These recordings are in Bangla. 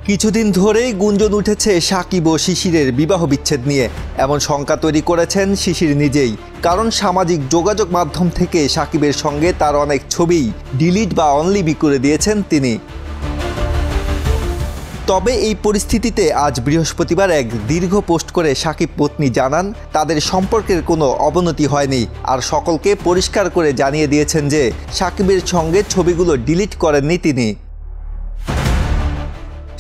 কিছুদিন ধরেই গুঞ্জন উঠেছে সাকিব ও শিশিরের বিবাহ বিচ্ছেদ নিয়ে। এমন শঙ্কা তৈরি করেছেন শিশির নিজেই। কারণ সামাজিক যোগাযোগ মাধ্যম থেকে সাকিবের সঙ্গে তার অনেক ছবি ডিলিট বা অনলিভি করে দিয়েছেন তিনি। তবে এই পরিস্থিতিতে আজ বৃহস্পতিবার এক দীর্ঘ পোস্ট করে সাকিব পত্নী জানান তাদের সম্পর্কের কোনো অবনতি হয়নি, আর সকলকে পরিষ্কার করে জানিয়ে দিয়েছেন যে সাকিবের সঙ্গে ছবিগুলো ডিলিট করেননি তিনি।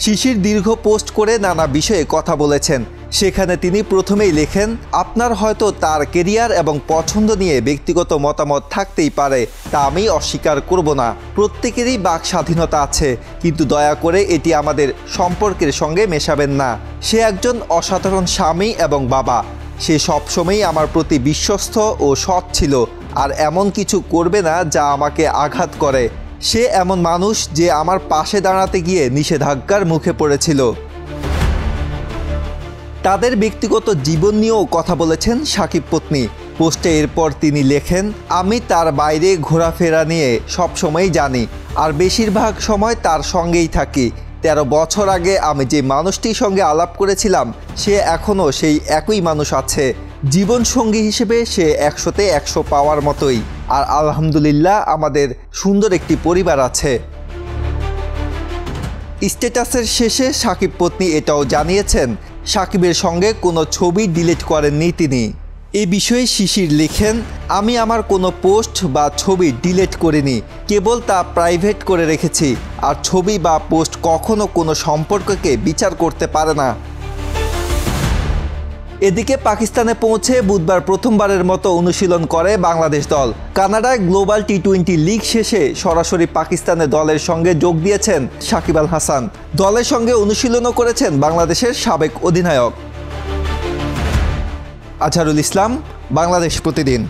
শিশির দীর্ঘ পোস্ট করে নানা বিষয়ে কথা বলেছেন। সেখানে তিনি প্রথমেই লেখেন, আপনার হয়তো তার কেরিয়ার এবং পছন্দ নিয়ে ব্যক্তিগত মতামত থাকতেই পারে, তা আমি অস্বীকার করব না। প্রত্যেকেরই বাক স্বাধীনতা আছে, কিন্তু দয়া করে এটি আমাদের সম্পর্কের সঙ্গে মেশাবেন না। সে একজন অসাধারণ স্বামী এবং বাবা। সে সবসময়ই আমার প্রতি বিশ্বস্ত ও সৎ ছিল, আর এমন কিছু করবে না যা আমাকে আঘাত করে। সে এমন মানুষ যে আমার পাশে দাঁড়াতে গিয়ে নিষেধাজ্ঞার মুখে পড়েছিল। তাদের ব্যক্তিগত জীবন নিয়েও কথা বলেছেন সাকিব পত্নী। পোস্টে এরপর তিনি লেখেন, আমি তার বাইরে ঘোরাফেরা নিয়ে সবসময়ই জানি, আর বেশিরভাগ সময় তার সঙ্গেই থাকি। 13 বছর আগে আমি যে মানুষটির সঙ্গে আলাপ করেছিলাম সে এখনও সেই একই মানুষ আছে। জীবনসঙ্গী হিসেবে সে 100তে 100 পাওয়ার মতোই, আর আলহামদুলিল্লাহ আমাদের সুন্দর একটি পরিবার আছে। স্ট্যাটাসের শেষে সাকিব পত্নী এটাও জানিয়েছেন সাকিবের সঙ্গে কোনো ছবি ডিলিট করেননি তিনি। এ বিষয়ে শিশির লেখেন, আমি আমার কোনো পোস্ট বা ছবি ডিলিট করিনি, কেবল তা প্রাইভেট করে রেখেছি। আর ছবি বা পোস্ট কখনো কোনো সম্পর্ককে বিচার করতে পারে না। এদিকে পাকিস্তানে পৌঁছে বুধবার প্রথমবারের মতো অনুশীলন করে বাংলাদেশ দল। কানাডায় গ্লোবাল টি-20 লিগ শেষে সরাসরি পাকিস্তানের দলের সঙ্গে যোগ দিয়েছেন সাকিব আল হাসান। দলের সঙ্গে অনুশীলনও করেছেন বাংলাদেশের সাবেক অধিনায়ক। আজহারুল ইসলাম, বাংলাদেশ প্রতিদিন।